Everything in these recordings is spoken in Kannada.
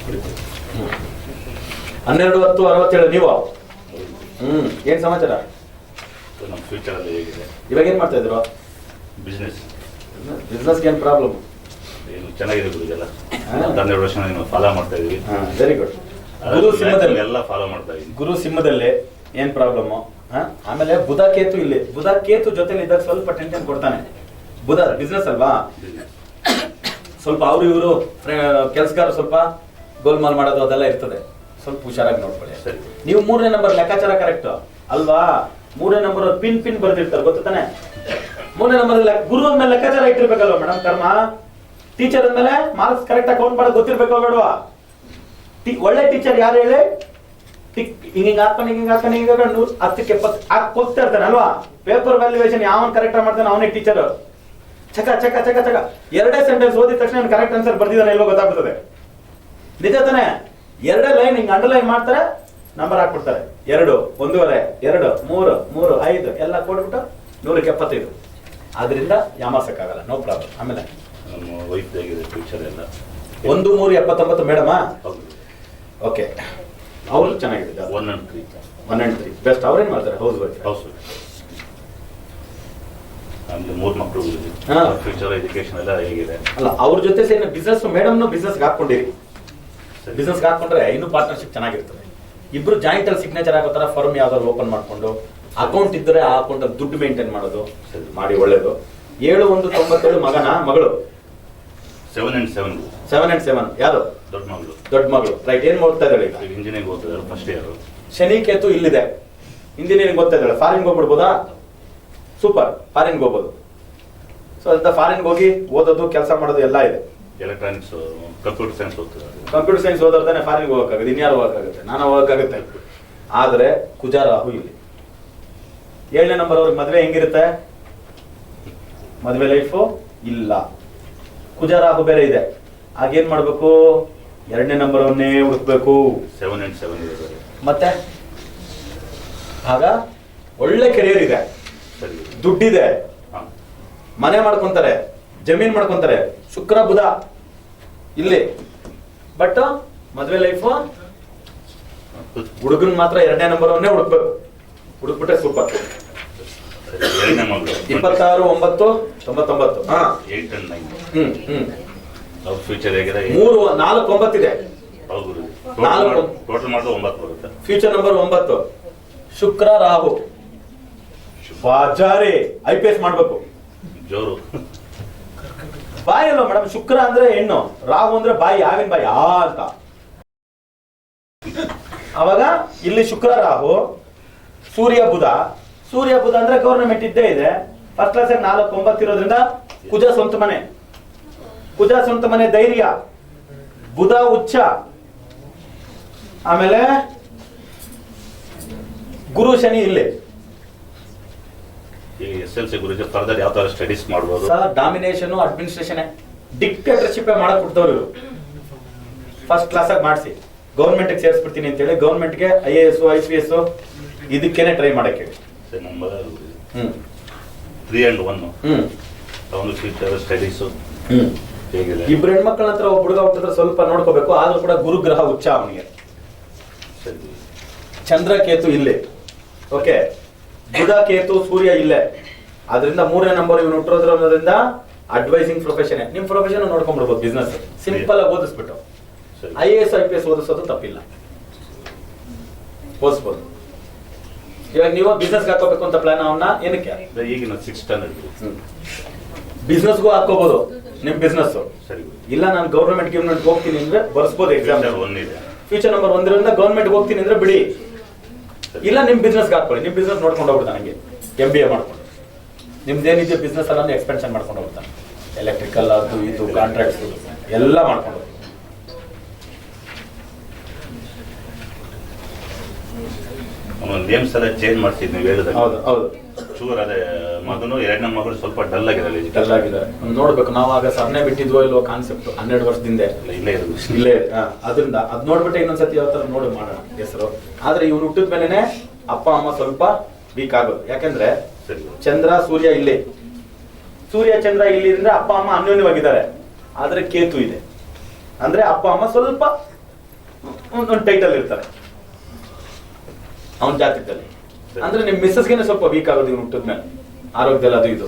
12/10/67 ನೀವು. ಏನ್ ಸಮಾಚಾರ? ನಮ್ಮ ಫ್ಯೂಚರ್ ಅಲ್ಲಿ ಹೇಗಿದೆ? ಇವಾಗ ಏನ್ ಮಾಡ್ತಾ ಇದ್ರು? ಬಿಸ್ನೆಸ್ ಏನ್ ಪ್ರಾಬ್ಲಮ್? ಏನು ಚೆನ್ನಾಗಿದೆ ಗುರು, ಇದೆಲ್ಲ 12 ವರ್ಷ ನೀವು ಫಾಲೋ ಮಾಡ್ತಾ ಇದೀವಿ. Very good. ಗುರು ಸಿಂಹದಲ್ಲಿ ಎಲ್ಲ ಫಾಲೋ ಮಾಡ್ತಾ ಇದೀವಿ. ಗುರು ಸಿಂಹದಲ್ಲಿ ಏನ್ ಪ್ರಾಬ್ಲಮ್? ಆಮೇಲೆ ಬುಧ ಕೇತು ಇಲ್ಲಿ. ಬುಧ ಕೇತು ಜೊತೆಲಿ ಇದ್ದಾಗ ಸ್ವಲ್ಪ ಟೆನ್ಷನ್ ಕೊಡ್ತಾನೆ. ಬುಧ ಬಿಸ್ನೆಸ್ ಅಲ್ವಾ, ಸ್ವಲ್ಪ ಅವ್ರು ಇವರು ಕೆಲಸಗಾರ ಸ್ವಲ್ಪ ಗೋಲ್ಮಾಲ್ ಮಾಡೋದು ಅದೆಲ್ಲ ಇರ್ತದೆ. ಸ್ವಲ್ಪ ಹುಷಾರಾಗಿ ನೋಡ್ಕೊಳ್ಳಿ. ನೀವು 3ನೇ ನಂಬರ್ ಲೆಕ್ಕಾಚಾರ ಕರೆಕ್ಟ್ ಅಲ್ವಾ? 3ನೇ ನಂಬರ್ ಪಿನ್ ಬರ್ದಿರ್ತಾರೆ, ಗೊತ್ತ ತಾನೆ? 3ನೇ ನಂಬರ್ ಗುರು ಅಂದ್ಮೇಲೆ ಲೆಕ್ಕಾಚಾರ ಇಟ್ಟಿರ್ಬೇಕಲ್ವಾ ಮೇಡಮ್? ಕರ್ಮ ಟೀಚರ್ ಅಂದ್ಮೇಲೆ ಮಾರ್ಕ್ಸ್ ಕರೆಕ್ಟ್ ಆಗಿ ಕೌಂಟ್ ಮಾಡೋದು ಗೊತ್ತಿರ್ಬೇಕಲ್ವ ಬೇಡವಾ? ಒಳ್ಳೆ ಟೀಚರ್ ಯಾರು ಹೇಳಿ? ಹಿಂಗ ಹಾಕೊಂಡು 10ಕ್ಕೆ 70 ಹೋಗ್ತಾ ಇರ್ತಾನೆ ಅಲ್ವಾ? ಪೇಪರ್ ವ್ಯಾಲ್ಯೂಯೇಷನ್ ಯಾವನ್ ಕರೆಕ್ಟ್ ಮಾಡ್ತಾನೆ ಅವನೇ ಟೀಚರ್. ಚಕ ಚಕ ಚಕ ಚಕ 2 ಸೆಂಟೆನ್ಸ್ ಓದಿದ ತಕ್ಷಣ ಕರೆಕ್ಟ್ ಆನ್ಸರ್ ಬರ್ದಿದ್ದಾನೆ ಇಲ್ವೋ ಗೊತ್ತಾಗ್ಬಿಡ್ತದೆ. ನಿಜ ತಾನೆ? 2 ಲೈನ್ ಹಿಂಗ್ ಅಂಡರ್ಲೈನ್ ಮಾಡ್ತಾರೆ, ನಂಬರ್ ಹಾಕ್ಬಿಡ್ತಾರೆ. 2, 1.5, 2, 3, 3, 5 ಎಲ್ಲ ಕೊಟ್ಬಿಟ್ಟು 100ಕ್ಕೆ 75. ಆದ್ರಿಂದ ಯಾಮಾಸಕ್ಕಾಗಲ್ಲ, ನೋ ಪ್ರಾಬ್ಲಮ್. ಆಮೇಲೆ ನಮ್ಮ ವೈಫ್ ಆಗಿದೆ ಫ್ಯೂಚರ್ ಎಲ್ಲ 1, 3, 79 ಮೇಡಮಾ? ಓಕೆ, ಅವ್ರು ಚೆನ್ನಾಗಿದೆ. 1 and 3 ಬೆಸ್ಟ್. ಅವ್ರೇನ್ ಮಾಡ್ತಾರೆ? House wife. ನಮ್ದು 3 ಮಕ್ಕಳು. ಫ್ಯೂಚರ್ ಎಜುಕೇಶನ್ ಎಲ್ಲ ಹೇಗಿದೆ? ಅಲ್ಲ, ಅವ್ರ ಜೊತೆ ಸೇರಿ ಬಿಸ್ನೆಸ್ ಮೇಡಮ್ನು ಬಿಸ್ನೆಸ್ಗೆ ಹಾಕೊಂಡಿರಿ. ಬಿಸ್ನೆಸ್ಗೆ ಹಾಕೊಂಡ್ರೆ ಇನ್ನೂ ಪಾರ್ಟ್ನರ್ಶಿಪ್ ಚೆನ್ನಾಗಿರ್ತದೆ. ಇಬ್ರು ಜಾಯಿಂಟ್ ಅಲ್ಲಿ ಸಿಗ್ನೇಚರ್ ಆಗೋ ತರ ಫರ್ಮ್ ಯಾವ್ದಾದ್ರು ಓಪನ್ ಮಾಡ್ಕೊಂಡು ಅಕೌಂಟ್ ಇದ್ರೆ ಆ ಅಕೌಂಟ್ ಅಲ್ಲಿ ದುಡ್ಡು ಮೇಂಟೈನ್ ಮಾಡೋದು ಮಾಡಿ ಒಳ್ಳೇದು. 7197 ಮಗಳು 7 and 7. 7 and 7 ಯಾರು? ದೊಡ್ಡ ಮಗಳು. ರೈಟ್. ಏನ್ ಮಾಡ್ತಾ ಇದ್ದಾಳೆ ಈಗ? ಇಂಜಿನಿಯರಿಂಗ್ ಓದ್ತಿದ್ದಾರೆ, ಫಸ್ಟ್ ಇಯರ್. ಶನಿ ಕೇತು ಇಲ್ಲಿದೆ, ಇಂಜಿನಿಯರಿಂಗ್ ಓದ್ತಾ ಇದ್ದಾಳೆ. ಫಾರಿನ್ಗೆ ಹೋಗ್ಬಿಡ್ಬೋದಾ? ಸೂಪರ್, ಫಾರಿನ್ಗೆ ಹೋಗ್ಬೋದು. ಸೊ ಅಂತ ಫಾರಿನ್ಗೆ ಹೋಗಿ ಓದೋದು ಕೆಲಸ ಮಾಡೋದು ಎಲ್ಲ ಇದೆ. ಎಲೆಕ್ಟ್ರಾನಿಕ್ಸ್, ಕಂಪ್ಯೂಟರ್ ಸೈನ್ಸ್ ಓದ್ತಿದ್ದಾರೆ. ಕಂಪ್ಯೂಟರ್ ಸೈನ್ಸ್ ಓದೋರ್ತಾನೆ ಫಾರಿನ್ಗೆ ಹೋಗಕ್ಕಾಗುತ್ತೆ. ಇನ್ಯಾರು ಹೋಗಕ್ಕಾಗುತ್ತೆ? ನಾನು ಹೋಗಕ್ಕಾಗುತ್ತೆ. ಆದ್ರೆ ಕುಜಾರಾಹು ಇಲ್ಲಿ 7ನೇ ನಂಬರ್ ಅವ್ರಿಗೆ ಮದ್ವೆ ಹೆಂಗಿರುತ್ತೆ? ಮದ್ವೆ ಲೈಫು ಇಲ್ಲ. ಕುಜಾರಾಹು ಬೇರೆ ಇದೆ. ಆಗೇನ್ ಮಾಡ್ಬೇಕು? 2ನೇ ನಂಬರ್ ಅವನ್ನೇ ಹುಡುಕ್ಬೇಕು. 7 and 7 ಇದೆ. ಮತ್ತೆ ಆಗ ಒಳ್ಳೆ ಕೆರಿಯರ್ ಇದೆ, ದುಡ್ಡಿದೆ, ಮನೆ ಮಾಡ್ಕೊಂತಾರೆ, ಜಮೀನ್ ಮಾಡ್ಕೊಂತಾರೆ. ಶುಕ್ರ ಬುಧ ಇಲ್ಲಿ. ಬಟ್ ಮದ್ವೆ ಲೈಫು ಹುಡುಗನ್ ಮಾತ್ರ 2ನೇ ನಂಬರ್ ಅವನ್ನೇ ಹುಡುಕ್ಬೇಕು. ಹುಡುಕ್ಬಿಟ್ರೆ ಸೂಪರ್. 26/9/99. 8 and 9. ಅವ್ರ ಫ್ಯೂಚರ್ ಹೇಗಿದೆ? 3, 4, 9 ಇದೆ. ಟೋಟಲ್ ಮಾಡಿದ್ರೆ 9 ಬರುತ್ತೆ. Future number 9. ಶುಕ್ರ ರಾಹು ಬಾಜಾರಿ IPS ಮಾಡ್ಬೇಕು. ಜೋರು ಬಾಯಿ ಅಲ್ವಾ ಮೇಡಮ್? ಶುಕ್ರ ಅಂದ್ರೆ ಹೆಣ್ಣು, ರಾಹು ಅಂದ್ರೆ ಬಾಯಿ. ಆಗಿನ ಬಾಯಿ ಅಂತ. ಅವಾಗ ಇಲ್ಲಿ ಶುಕ್ರ ರಾಹು, ಸೂರ್ಯ ಬುಧ ಅಂದ್ರೆ ಗವರ್ನಮೆಂಟ್ ಇದ್ದೇ ಇದೆ. ಫಸ್ಟ್ ಕ್ಲಾಸ್ 4, 9 ಇರೋದ್ರಿಂದ ಕುಜ ಸ್ವಂತ ಮನೆ ಧೈರ್ಯ. ಬುಧ ಉಚ್ಚ. ಆಮೇಲೆ ಗುರು ಶನಿ ಇಲ್ಲಿ. SLC ಗುರುಜಿ ಫರ್ದರ್ ಯಾವ ತರ ಸ್ಟಡೀಸ್ ಮಾಡಬಹುದು? ಡಾಮಿನೇಷನ್, ಅಡ್ಮಿನಿಸ್ಟ್ರೇಷನ್, ಡಿಕ್ಟೇಟರ್ಶಿಪ್ ಮಾಡಕ್ ಬಿಡ್ತವ್ರು ಇವರು. ಫಸ್ಟ್ ಕ್ಲಾಸ್ ಆಗಿ ಮಾಡಿಸಿ ಗೌರ್ಮೆಂಟ್ ಸೇರಿಸ್ಬಿಡ್ತೀನಿ ಅಂತ ಹೇಳಿ ಗೌರ್ಮೆಂಟ್ಗೆ IAS, IPS ಇದಕ್ಕೇನೆ ಟ್ರೈ ಮಾಡಕ್ಕೆ. Number 3 and 1. ಅವನು ಫ್ಯೂಚರ್ ಸ್ಟಡೀಸ್ ಹೇಗಿದೆ? ಇಬ್ರು ಹೆಣ್ಮಕ್ಳ ಹತ್ರ ಒಬ್ಬ ಹುಡುಗ ಹುಟ್ಟಿದ್ರೆ ಸ್ವಲ್ಪ ನೋಡ್ಕೋಬೇಕು. ಆದ್ರೂ ಕೂಡ ಗುರುಗ್ರಹ ಉಚ್ಚ ಅವನಿಗೆ. ಚಂದ್ರ ಕೇತು ಇಲ್ಲಿ. ಓಕೆ, ಬುಧ ಕೇತು ಸೂರ್ಯ ಇಲ್ಲೇ. ಆದ್ರಿಂದ 3ನೇ ನಂಬರ್ ಇವನು ಹುಟ್ಟಿರೋದ್ರಿಂದ ಅಡ್ವೈಸಿಂಗ್ ಪ್ರೊಫೆಷನ್. ನಿಮ್ ಪ್ರೊಫೆಷನ್ ನೋಡ್ಕೊಂಡ್ಬಿಡ್ಬೋದು. ಬಿಸ್ನೆಸ್ ಸಿಂಪಲ್ ಆಗಿ ಓದಿಸ್ಬಿಟ್ಟು IAS, IPS ಓದಿಸೋದು ತಪ್ಪಿಲ್ಲ, ಓದಿಸ್ಬೋದು. ಇವಾಗ ನೀವು ಬಿಸ್ನೆಸ್ ಹಾಕೋಬೇಕು ಅಂತ ಪ್ಲಾನ್ ಅವನ್ನ ಏನಕ್ಕೆ? ಈಗಿನ 6th standard ಬಿಸ್ನೆಸ್ಗೂ ಹಾಕೋಬಹುದು ನಿಮ್ ಬಿಸ್ನೆಸ್. ಇಲ್ಲ ನಾನು ಗೌರ್ಮೆಂಟ್ ಹೋಗ್ತೀನಿ ಅಂದ್ರೆ ಬರ್ಸ್ಬೋದು. ಎಕ್ಸಾಮ್ ಫ್ಯೂಚರ್ ನಂಬರ್ 1 ಇರೋದ್ರಿಂದ ಗೌರ್ಮೆಂಟ್ ಹೋಗ್ತೀನಿ ಅಂದ್ರೆ ಬಿಡಿ. ಇಲ್ಲ ನಿಮ್ ಬಿಸ್ನೆಸ್ ಹಾಕೊಳ್ಳಿ. ನಿಮ್ ಬಿಸ್ನೆಸ್ ನೋಡ್ಕೊಂಡು ಹೋಗ್ಬಿಡ್ತಾನೆ. ನನಗೆ MBA ಮಾಡ್ಕೊಂಡು ನಿಮ್ದೇನಿದೆ ಬಿಸ್ನೆಸ್ ಅಲ್ಲ ಎಕ್ಸ್ಪೆನ್ಷನ್ ಮಾಡ್ಕೊಂಡು ಹೋಗ್ತಾನೆ. ಎಲೆಕ್ಟ್ರಿಕಲ್ ಅದು ಇದು ಕಾಂಟ್ರಾಕ್ಟ್ಸ್ ಎಲ್ಲ ಮಾಡ್ಕೊಂಡು. ನೇಮ್ಸ್ ಎಲ್ಲ ಚೇಂಜ್ ಮಾಡ್ತಿದ್ ನೀವು ಹೇಳಿದ್ರೆ. ಹೌದು. ಚೂರ್ ಅದೇ ಮಗನು 2ನೇ ಮಗಳು ಸ್ವಲ್ಪ ಡಲ್ ಆಗಿದ್ದಾರೆ. ನೋಡ್ಬೇಕು ನಾವು ಆಗ ಸರ್ನೇ ಬಿಟ್ಟಿದ್ವೋ ಇಲ್ವೋ ಕಾನ್ಸೆಪ್ಟ್ 12 ವರ್ಷದಿಂದ ಇಲ್ಲೇ. ಅದರಿಂದ ಅದ್ ನೋಡ್ಬಿಟ್ಟೆ ಇನ್ನೊಂದ್ಸತಿ ಯಾವ ತರ ನೋಡಿ ಮಾಡೋಣ ಹೆಸರು. ಆದ್ರೆ ಇವ್ರು ಹುಟ್ಟಿದ ಮೇಲೆನೆ ಅಪ್ಪ ಅಮ್ಮ ಸ್ವಲ್ಪ ವೀಕ್ ಆಗೋದು. ಯಾಕಂದ್ರೆ ಚಂದ್ರ ಸೂರ್ಯ ಇಲ್ಲಿ, ಸೂರ್ಯ ಚಂದ್ರ ಇಲ್ಲಿ ಅಂದ್ರೆ ಅಪ್ಪ ಅಮ್ಮ ಅನ್ಯೋನ್ಯವಾಗಿದ್ದಾರೆ. ಆದ್ರೆ ಕೇತು ಇದೆ ಅಂದ್ರೆ ಅಪ್ಪ ಅಮ್ಮ ಸ್ವಲ್ಪ ಒಂದು ಟೈಟಲ್ ಇರ್ತಾರೆ ಅವನ ಜಾತಕದಲ್ಲಿ. ಅಂದ್ರೆ ನಿಮ್ ಮಿಸ್ಸಸ್ಗೆ ಸ್ವಲ್ಪ ವೀಕ್ ಆಗೋದು ಇವ್ನು ಹುಟ್ಟಿದ್ಮೇಲೆ ಆರೋಗ್ಯದಲ್ಲಿ ಅದು ಇದು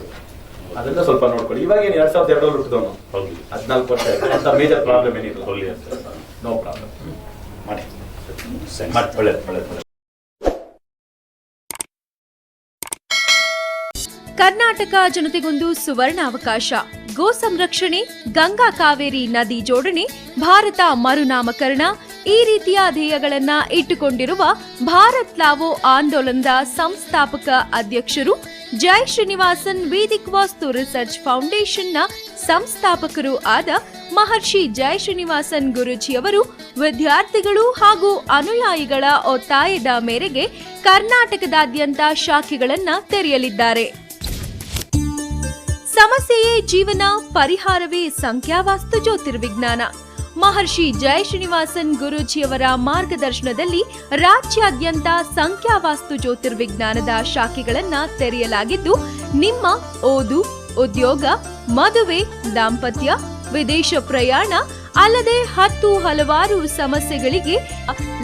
ಅದನ್ನ ಸ್ವಲ್ಪ ನೋಡ್ಕೊಳ್ಳಿ. ಇವಾಗ ಏನು 2002 ಹುಟ್ಟಿದವನು, 14 ವರ್ಷ ಅಂತ ಮೇಜರ್ ಪ್ರಾಬ್ಲಮ್ ಏನಿಲ್ಲ, ನೋ ಪ್ರಾಬ್ಲಮ್. ಮಾಡಿ ಒಳ್ಳೆ. ಕರ್ನಾಟಕ ಜನತೆಗೊಂದು ಸುವರ್ಣಾವಕಾಶ. ಗೋ ಸಂರಕ್ಷಣೆ, ಗಂಗಾ ಕಾವೇರಿ ನದಿ ಜೋಡಣೆ, ಭಾರತ ಮರುನಾಮಕರಣ ಈ ರೀತಿಯ ಧ್ಯೇಯಗಳನ್ನ ಇಟ್ಟುಕೊಂಡಿರುವ ಭಾರತ್ ಲಾವೋ ಆಂದೋಲನದ ಸಂಸ್ಥಾಪಕ ಅಧ್ಯಕ್ಷರು, ಜೈ ಶ್ರೀನಿವಾಸನ್ ವೇದಿಕ್ ವಾಸ್ತು ರಿಸರ್ಚ್ ಫೌಂಡೇಶನ್ನ ಸಂಸ್ಥಾಪಕರು ಆದ ಮಹರ್ಷಿ ಜೈ ಶ್ರೀನಿವಾಸನ್ ಗುರೂಜಿಯವರು ವಿದ್ಯಾರ್ಥಿಗಳು ಹಾಗೂ ಅನುಯಾಯಿಗಳ ಒತ್ತಾಯದ ಮೇರೆಗೆ ಕರ್ನಾಟಕದಾದ್ಯಂತ ಶಾಖೆಗಳನ್ನ ತೆರೆಯಲಿದ್ದಾರೆ. ಸಮಸ್ಯೆಯೇ ಜೀವನ, ಪರಿಹಾರವೇ ಸಂಖ್ಯಾವಾಸ್ತು ಜ್ಯೋತಿರ್ವಿಜ್ಞಾನ. ಮಹರ್ಷಿ ಜೈ ಶ್ರೀನಿವಾಸನ್ ಗುರೂಜಿಯವರ ಮಾರ್ಗದರ್ಶನದಲ್ಲಿ ರಾಜ್ಯಾದ್ಯಂತ ಸಂಖ್ಯಾವಾಸ್ತು ಜ್ಯೋತಿರ್ವಿಜ್ಞಾನದ ಶಾಖೆಗಳನ್ನ ತೆರೆಯಲಾಗಿದ್ದು, ನಿಮ್ಮ ಓದು, ಉದ್ಯೋಗ, ಮದುವೆ, ದಾಂಪತ್ಯ, ವಿದೇಶ ಪ್ರಯಾಣ ಅಲ್ಲದೆ ಹಲವಾರು ಸಮಸ್ಯೆಗಳಿಗೆ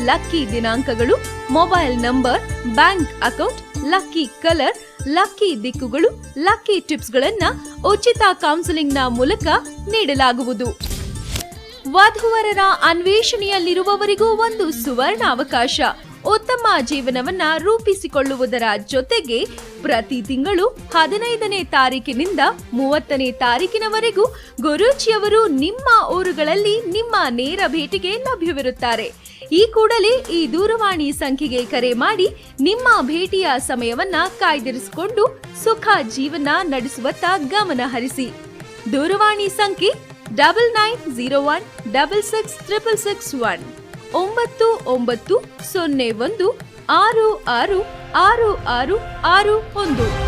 ಲಕ್ಕಿ ದಿನಾಂಕಗಳು, mobile number, bank account, lucky colour, lucky ದಿಕ್ಕುಗಳು, ಲಕ್ಕಿ ಟಿಪ್ಸ್ಗಳನ್ನ ಉಚಿತ ಕೌನ್ಸಿಲಿಂಗ್ನ ಮೂಲಕ ನೀಡಲಾಗುವುದು. ವಧುವರರ ಅನ್ವೇಷಣೆಯಲ್ಲಿರುವವರಿಗೂ ಒಂದು ಸುವರ್ಣ ಅವಕಾಶ. ಉತ್ತಮ ಜೀವನವನ್ನ ರೂಪಿಸಿಕೊಳ್ಳುವುದರ ಜೊತೆಗೆ ಪ್ರತಿ ತಿಂಗಳು 15ನೇ ತಾರೀಕಿನಿಂದ 30ನೇ ತಾರೀಕಿನವರೆಗೂ ಗುರೂಜಿಯವರು ನಿಮ್ಮ ಊರುಗಳಲ್ಲಿ ನಿಮ್ಮ ನೇರ ಭೇಟಿಗೆ ಲಭ್ಯವಿರುತ್ತಾರೆ. ಈ ಕೂಡಲೇ ಈ ದೂರವಾಣಿ ಸಂಖ್ಯೆಗೆ ಕರೆ ಮಾಡಿ ನಿಮ್ಮ ಭೇಟಿಯ ಸಮಯವನ್ನ ಕಾಯ್ದಿರಿಸಿಕೊಂಡು ಸುಖ ಜೀವನ ನಡೆಸುವತ್ತ ಗಮನ ಹರಿಸಿ. ದೂರವಾಣಿ ಸಂಖ್ಯೆ 9901666661 9901666661.